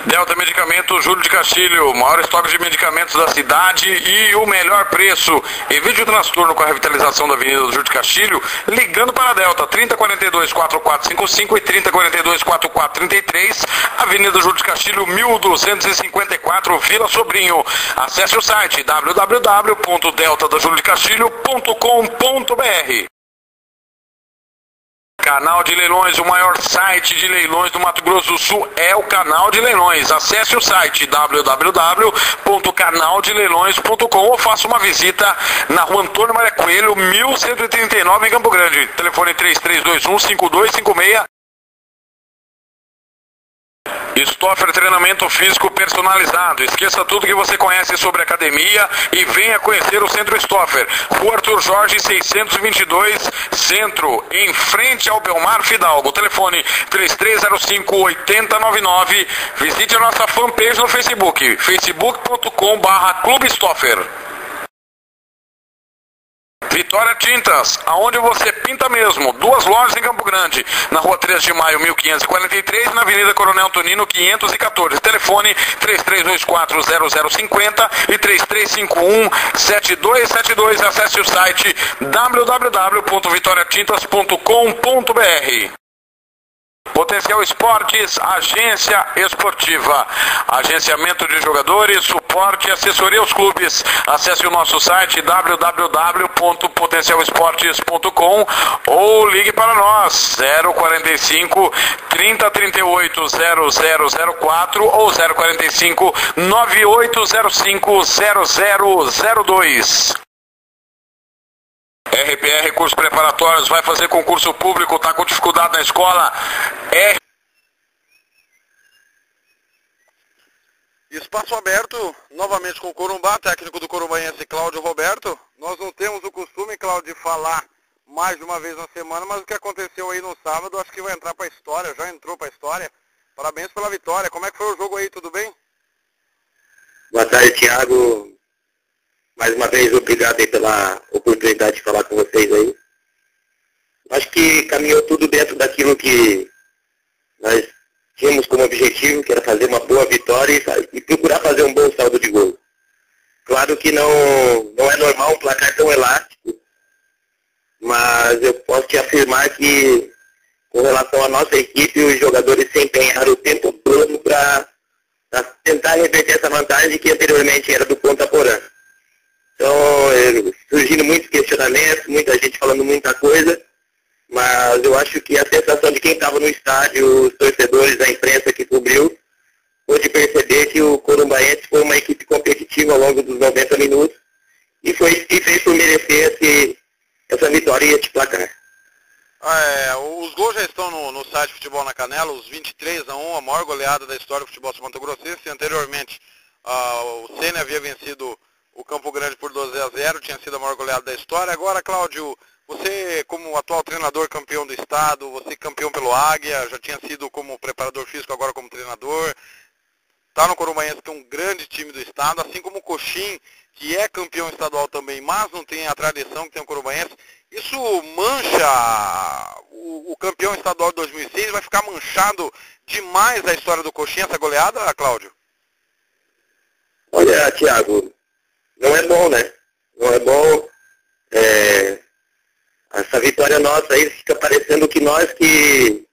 Delta Medicamentos, Júlio de Castilho, maior estoque de medicamentos da cidade e o melhor preço. Evite o transtorno com a revitalização da Avenida do Júlio de Castilho, ligando para a Delta, 3042-4455 e 3042-4433, Avenida Júlio de Castilho, 1254, Vila Sobrinho. Acesse o site www.deltadajulio-de-castilho.com.br. Canal de Leilões, o maior site de leilões do Mato Grosso do Sul é o Canal de Leilões. Acesse o site www.canaldeleilões.com ou faça uma visita na Rua Antônio Maria Coelho, 1139 em Campo Grande. Telefone 3321-5256. Stoffer Treinamento Físico Personalizado. Esqueça tudo que você conhece sobre academia e venha conhecer o Centro Stoffer. Rua Arthur Jorge 622, Centro, em frente ao Belmar Fidalgo. Telefone 3305-8099. Visite a nossa fanpage no Facebook, facebook.com/Clube Stoffer. Vitória Tintas, aonde você pinta mesmo. 2 lojas em Campo Grande, na Rua 3 de Maio, 1543, na Avenida Coronel Antonino, 514. Telefone 3324-0050 e 3351-7272. Acesse o site www.vitoriatintas.com.br. Potencial Esportes, agência esportiva, agenciamento de jogadores, suporte e assessoria aos clubes. Acesse o nosso site www.potencialesportes.com ou ligue para nós 045 3038 0004 ou 045 9805 0002. RPR Cursos Preparatórios, vai fazer concurso público, está com dificuldade na escola. Espaço aberto, novamente com o Corumbá, técnico do corumbaense Cláudio Roberto. Nós não temos o costume, Cláudio, de falar mais de uma vez na semana, mas o que aconteceu aí no sábado, acho que vai entrar para a história, já entrou para a história. Parabéns pela vitória. Como é que foi o jogo aí, tudo bem? Boa tarde, Thiago. Mais uma vez, obrigado aí pela oportunidade de falar com vocês aí. Acho que caminhou tudo dentro daquilo que nós tínhamos como objetivo, que era fazer uma boa vitória e procurar fazer um bom saldo de gol. Claro que não é normal um placar tão elástico, mas eu posso te afirmar que, com relação à nossa equipe, os jogadores se empenharam o tempo todo para tentar reverter essa vantagem que anteriormente era do Ponta Porã. Então, surgindo muitos questionamentos, muita gente falando muita coisa, mas eu acho que a sensação de quem estava no estádio, os torcedores, a imprensa que cobriu, pôde perceber que o Corumbaense foi uma equipe competitiva ao longo dos 90 minutos e fez por merecer essa vitória de placar. Os gols já estão no site Futebol na Canela, os 23-1, a maior goleada da história do futebol mato-grossense. Anteriormente, o Sena havia vencido o Campo Grande por 2-0, tinha sido a maior goleada da história. Agora, Cláudio, você como atual treinador campeão do estado, você campeão pelo Águia, já tinha sido como preparador físico, agora como treinador, está no Corumbaense, que é um grande time do estado, assim como o Coxim, que é campeão estadual também, mas não tem a tradição que tem o Corumbaense. Isso mancha o campeão estadual de 2006, vai ficar manchado demais a história do Coxim, essa goleada, Cláudio? Olha, Thiago, não é bom, né? Não é bom. Essa vitória nossa aí fica parecendo que nós que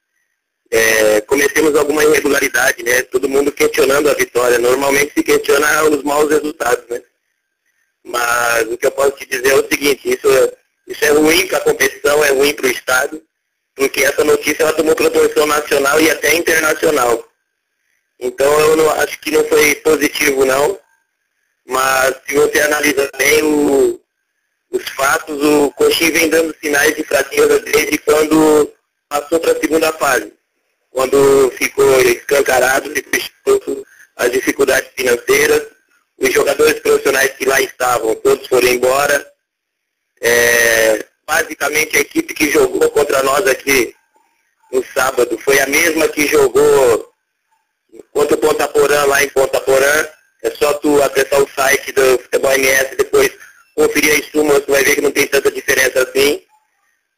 cometemos alguma irregularidade, né? Todo mundo questionando a vitória. Normalmente se questiona os maus resultados, né? Mas o que eu posso te dizer é o seguinte, isso é ruim para a competição, é ruim para o estado, porque essa notícia ela tomou proporção nacional e até internacional. Então eu não acho que não foi positivo, não. Mas se você analisar bem os fatos, o Coxim vem dando sinais de fraqueza desde quando passou para a segunda fase. Quando ficou escancarado, ficou exposto às dificuldades financeiras, os jogadores profissionais que lá estavam, todos foram embora. Basicamente a equipe que jogou contra nós aqui no sábado foi a mesma que jogou contra o Ponta Porã lá em Ponta Porã. É só tu acessar o site do Futebol MS e depois conferir as súmulas, tu vai ver que não tem tanta diferença assim.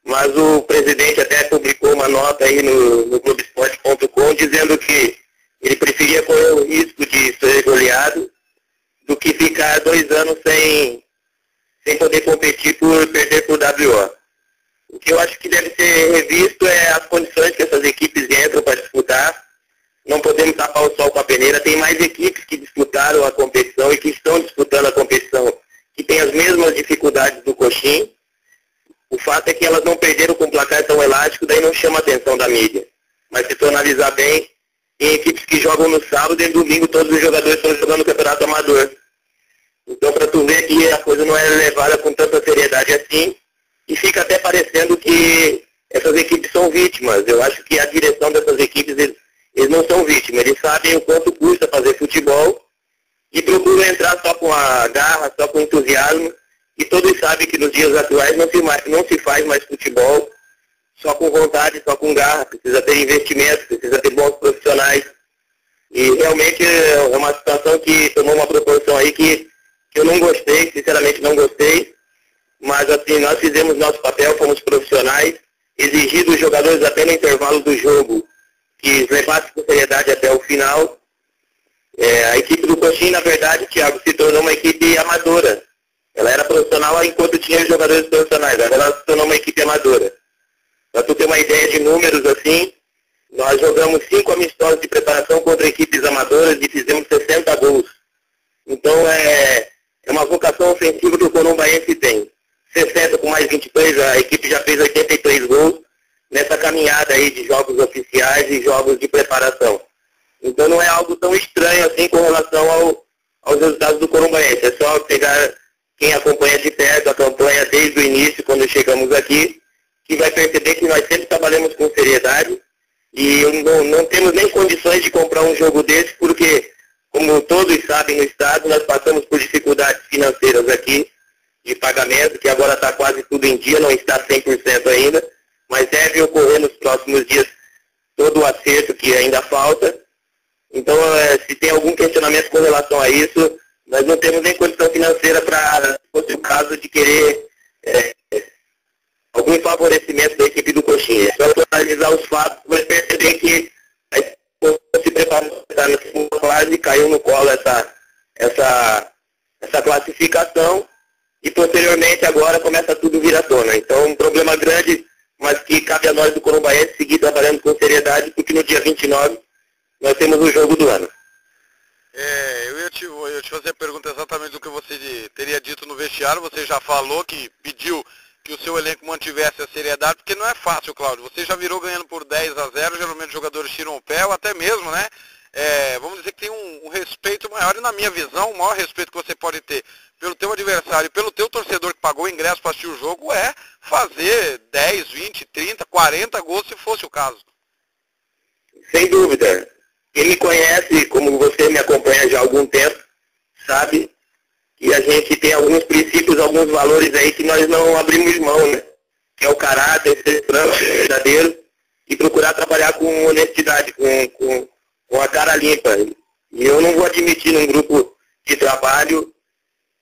Mas o presidente até publicou uma nota aí no Globoesporte.com dizendo que ele precisa preferia correr o risco de ser goleado do que ficar 2 anos sem poder competir por perder por WO. O que eu acho que deve ser revisto é as condições que essas equipes entram para disputar. Não podemos tapar o sol com a peneira. Tem mais equipes que disputaram a competição e que estão disputando a competição que têm as mesmas dificuldades do Coxim. O fato é que elas não perderam com um placar tão elástico, daí não chama a atenção da mídia. Mas se tu analisar bem, tem equipes que jogam no sábado e no domingo todos os jogadores estão jogando no campeonato amador. Então, para tu ver que a coisa não é levada com tanta seriedade assim, e fica até parecendo que essas equipes são vítimas. Eu acho que a direção dessas equipes, eles não são vítimas, eles sabem o quanto custa fazer futebol e procuram entrar só com a garra, só com entusiasmo, e todos sabem que nos dias atuais não se faz mais futebol só com vontade, só com garra, precisa ter investimento, precisa ter bons profissionais. E realmente é uma situação que tomou uma proporção aí que eu não gostei, sinceramente não gostei, mas assim, nós fizemos nosso papel, fomos profissionais, exigi dos jogadores até no intervalo do jogo que levassem com seriedade até o final. A equipe do Coxim, na verdade, Thiago, se tornou uma equipe amadora. Ela era profissional enquanto tinha jogadores profissionais, agora ela se tornou uma equipe amadora. Para tu ter uma ideia de números assim, nós jogamos 5 amistosos de preparação contra equipes amadoras e fizemos 60 gols. Então é uma vocação ofensiva que o Corumbaense tem. 60 com mais 22, a equipe já fez 83 gols nessa caminhada aí de jogos oficiais e jogos de preparação. Então não é algo tão estranho assim com relação aos resultados do Corumbaense. É só pegar quem acompanha de perto a campanha desde o início, quando chegamos aqui, que vai perceber que nós sempre trabalhamos com seriedade e não temos nem condições de comprar um jogo desse, porque, como todos sabem no estado, nós passamos por dificuldades financeiras aqui, de pagamento, que agora está quase tudo em dia, não está 100% ainda, mas deve ocorrer nos próximos dias todo o acerto que ainda falta. Então, se tem algum questionamento com relação a isso, nós não temos nem condição financeira para, se fosse o caso, de querer algum favorecimento da equipe do Coxim. É só analisar os fatos, vai perceber que a equipe se preparou na segunda fase e caiu no colo essa classificação, e posteriormente agora começa tudo a vir à tona. Então, um problema grande, mas que cabe a nós do Corumbaense seguir trabalhando com seriedade, porque no dia 29 nós temos o jogo do ano. Eu ia te fazer a pergunta exatamente do que você teria dito no vestiário. Você já falou que pediu que o seu elenco mantivesse a seriedade, porque não é fácil, Cláudio. Você já virou ganhando por 10-0, geralmente os jogadores tiram o pé, ou até mesmo, né? Vamos dizer que tem um respeito maior, e na minha visão, o maior respeito que você pode ter pelo teu adversário e pelo teu torcedor que pagou o ingresso para assistir o jogo é fazer 10, 20, 30, 40 gols, se fosse o caso. Sem dúvida. Quem me conhece, como você me acompanha já há algum tempo, sabe que a gente tem alguns princípios, alguns valores aí que nós não abrimos mão, né? Que é o caráter, ser franco, verdadeiro, e procurar trabalhar com honestidade, com a cara limpa. E eu não vou admitir num grupo de trabalho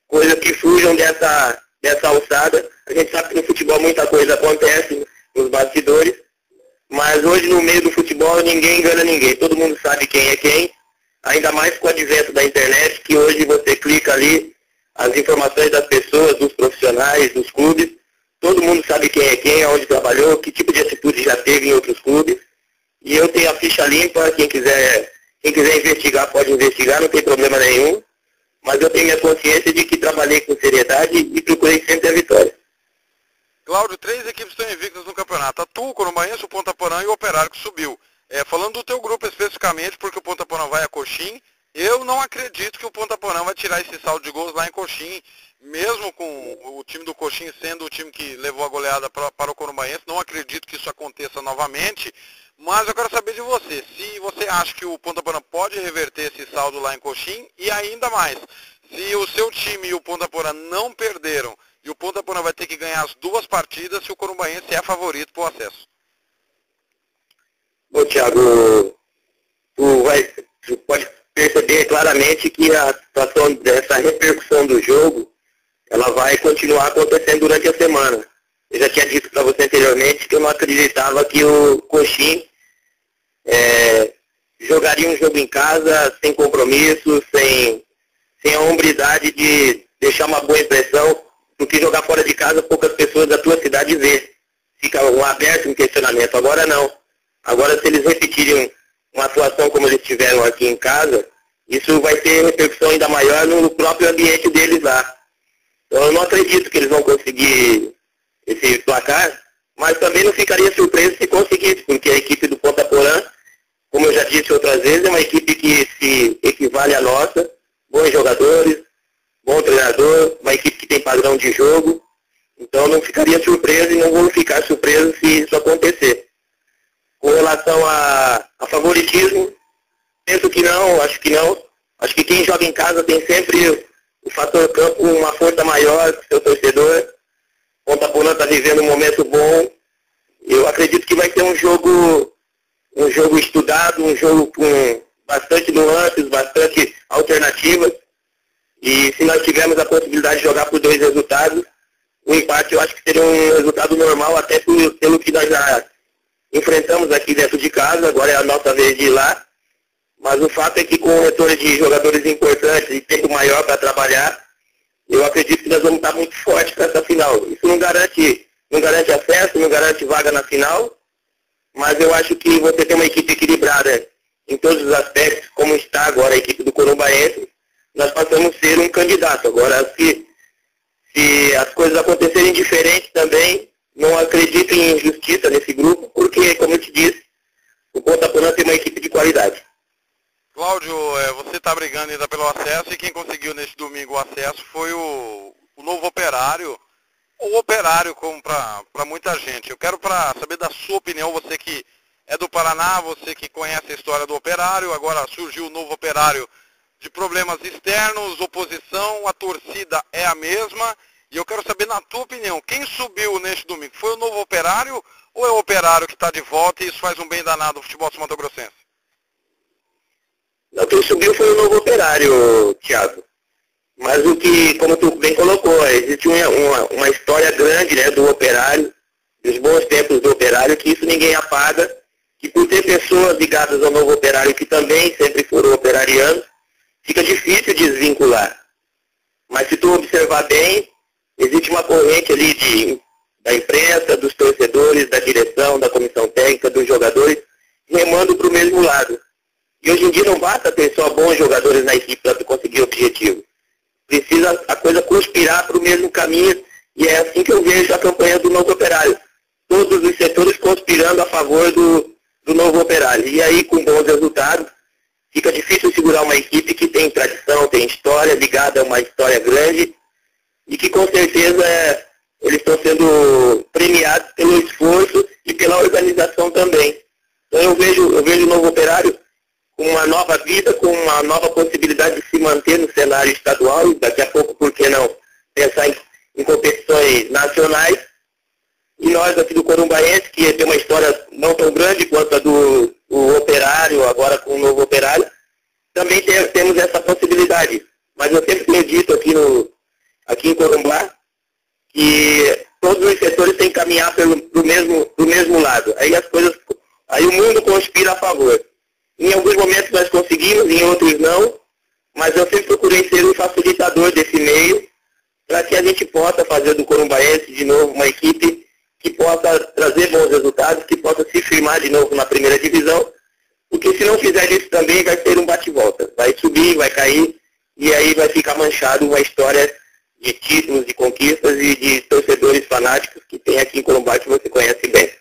coisas que fujam dessa alçada. A gente sabe que no futebol muita coisa acontece nos bastidores, mas hoje no meio do futebol ninguém engana ninguém. Todo mundo sabe quem é quem, ainda mais com o advento da internet, que hoje você clica ali, as informações das pessoas, dos profissionais, dos clubes, todo mundo sabe quem é quem, aonde trabalhou, que tipo de atitude já teve em outros clubes. E eu tenho a ficha limpa, quem quiser investigar pode investigar, não tem problema nenhum. Mas eu tenho minha consciência de que trabalhei com seriedade e procurei sempre a vitória. Cláudio, 3 equipes estão invictas no campeonato. A Tu, o Corumbaense, o Ponta Porã e o Operário que subiu. Falando do teu grupo especificamente, porque o Ponta Porã vai a Coxim, eu não acredito que o Ponta Porã vai tirar esse saldo de gols lá em Coxim, mesmo com o time do Coxim sendo o time que levou a goleada para o Corumbaense. Não acredito que isso aconteça novamente. Mas eu quero saber de você, se você acha que o Ponta Porã pode reverter esse saldo lá em Coxim, e ainda mais, se o seu time e o Ponta Porã não perderam, e o Ponta Porã vai ter que ganhar as 2 partidas, se o Corumbaense é favorito para o acesso. Bom, Thiago, tu pode perceber claramente que a situação dessa repercussão do jogo, ela vai continuar acontecendo durante a semana. Eu já tinha dito para você anteriormente que eu não acreditava que o Coxim jogaria um jogo em casa, sem compromisso, sem a hombridade de deixar uma boa impressão, porque jogar fora de casa poucas pessoas da tua cidade vê. Fica aberto um questionamento. Agora não. Agora, se eles repetirem uma atuação como eles tiveram aqui em casa, isso vai ter repercussão ainda maior no próprio ambiente deles lá. Então, eu não acredito que eles vão conseguir esse placar, mas também não ficaria surpreso se conseguisse, porque a equipe do Ponta Porã, como eu já disse outras vezes, é uma equipe que se equivale à nossa, bons jogadores, bom treinador, uma equipe que tem padrão de jogo, então não ficaria surpreso e não vou ficar surpreso se isso acontecer. Com relação a favoritismo, penso que não, acho que não. Acho que quem joga em casa tem sempre o fator campo, uma força maior que seu torcedor. Ponta Porã está vivendo um momento bom. Eu acredito que vai ser um jogo estudado, um jogo com bastante nuances, bastante alternativas. E se nós tivermos a possibilidade de jogar por 2 resultados, o empate eu acho que seria um resultado normal, até pelo que nós já enfrentamos aqui dentro de casa. Agora é a nossa vez de ir lá. Mas o fato é que com o retorno de jogadores importantes e tempo maior para trabalhar, eu acredito que nós vamos estar muito fortes para essa final. Isso não garante acesso, não garante vaga na final, mas eu acho que você tem uma equipe equilibrada em todos os aspectos, como está agora a equipe do Corumbaense, nós passamos a ser um candidato. Agora, se as coisas acontecerem diferente também, não acredito em injustiça nesse grupo, porque, como eu te disse, o Ponta Porã tem uma equipe de qualidade. Cláudio, você está brigando ainda pelo acesso, e quem conseguiu neste domingo o acesso foi o Novo Operário, ou Operário como para muita gente. Eu quero saber da sua opinião, você que é do Paraná, você que conhece a história do Operário, agora surgiu o Novo Operário de problemas externos, oposição, a torcida é a mesma, e eu quero saber, na tua opinião, quem subiu neste domingo? Foi o Novo Operário ou é o Operário que está de volta e isso faz um bem danado ao futebol mato-grossense? Não, quem subiu foi o Novo Operário, Thiago. Mas o que, como tu bem colocou, existe uma história grande, né, do Operário, dos bons tempos do Operário, que isso ninguém apaga, que por ter pessoas ligadas ao Novo Operário que também sempre foram operarianos, fica difícil desvincular. Mas se tu observar bem, existe uma corrente ali da imprensa, dos torcedores, da direção, da comissão técnica, dos jogadores, remando para o mesmo lado. E hoje em dia não basta ter só bons jogadores na equipe para conseguir o objetivo. Precisa a coisa conspirar para o mesmo caminho, e é assim que eu vejo a campanha do Novo Operário. Todos os setores conspirando a favor do Novo Operário. E aí, com bons resultados, fica difícil segurar uma equipe que tem tradição, tem história, ligada a uma história grande, e que com certeza eles estão sendo premiados pelo esforço e pela organização também. Então eu vejo o Novo Operário com uma nova vida, com uma nova possibilidade de se manter no cenário estadual, e daqui a pouco, por que não, pensar em competições nacionais. E nós aqui do Corumbaense, que tem uma história não tão grande quanto a do Operário, agora com o Novo Operário, também temos essa possibilidade. Mas eu sempre tenho dito aqui em Corumbá que todos os setores têm que caminhar pro mesmo lado. Aí o mundo conspira a favor. Em alguns momentos nós conseguimos, em outros não, mas eu sempre procurei ser um facilitador desse meio, para que a gente possa fazer do Corumbaense de novo uma equipe que possa trazer bons resultados, que possa se firmar de novo na primeira divisão, porque se não fizer isso também vai ser um bate-volta. Vai subir, vai cair, e aí vai ficar manchado uma história de títulos, de conquistas e de torcedores fanáticos que tem aqui em Corumbá, que você conhece bem.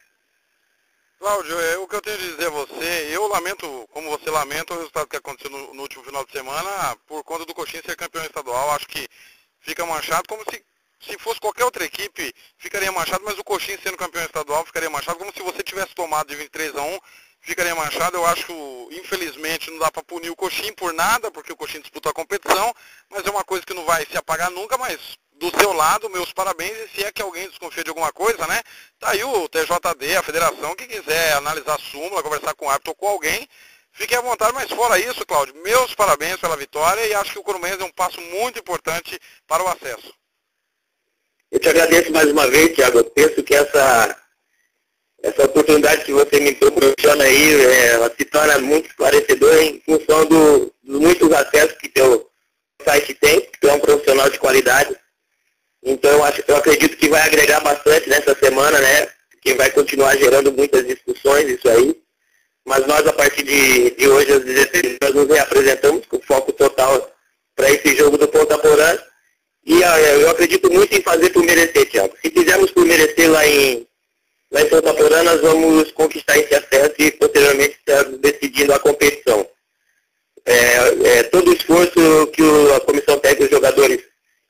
Cláudio, o que eu tenho a dizer a você, eu lamento, como você lamenta, o resultado que aconteceu no último final de semana, por conta do Coxim ser campeão estadual. Acho que fica manchado como se fosse qualquer outra equipe, ficaria manchado, mas o Coxim sendo campeão estadual ficaria manchado, como se você tivesse tomado de 23-1, ficaria manchado. Eu acho que, infelizmente, não dá para punir o Coxim por nada, porque o Coxim disputa a competição, mas é uma coisa que não vai se apagar nunca. Mas do seu lado, meus parabéns, e se é que alguém desconfia de alguma coisa, né? Tá aí o TJD, a federação, que quiser analisar a súmula, conversar com o árbitro ou com alguém, fiquem à vontade. Mas fora isso, Cláudio, meus parabéns pela vitória, e acho que o Corumbaense é um passo muito importante para o acesso. Eu te agradeço mais uma vez, Thiago. Eu penso que essa essa oportunidade que você me proporciona aí, ela se torna muito esclarecedora em função dos muitos acessos que teu site tem, que tu é um profissional de qualidade. Então eu acredito que vai agregar bastante nessa semana, né? Que vai continuar gerando muitas discussões, isso aí. Mas nós, a partir de hoje, às 16 horas, nos reapresentamos com foco total para esse jogo do Ponta Porã. E eu acredito muito em fazer por merecer, Thiago. Se fizermos por merecer lá em Ponta Porã, nós vamos conquistar esse acesso e posteriormente estarmos decidindo a competição. Todo o esforço que a comissão técnica e os jogadores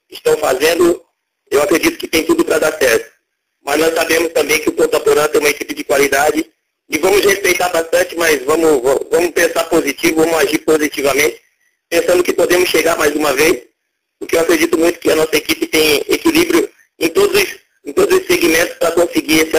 estão fazendo, eu acredito que tem tudo para dar certo. Mas nós sabemos também que o Ponta Porã tem uma equipe de qualidade e vamos respeitar bastante, mas vamos pensar positivo, vamos agir positivamente, pensando que podemos chegar mais uma vez, porque eu acredito muito que a nossa equipe tem equilíbrio em todos os segmentos para conseguir esse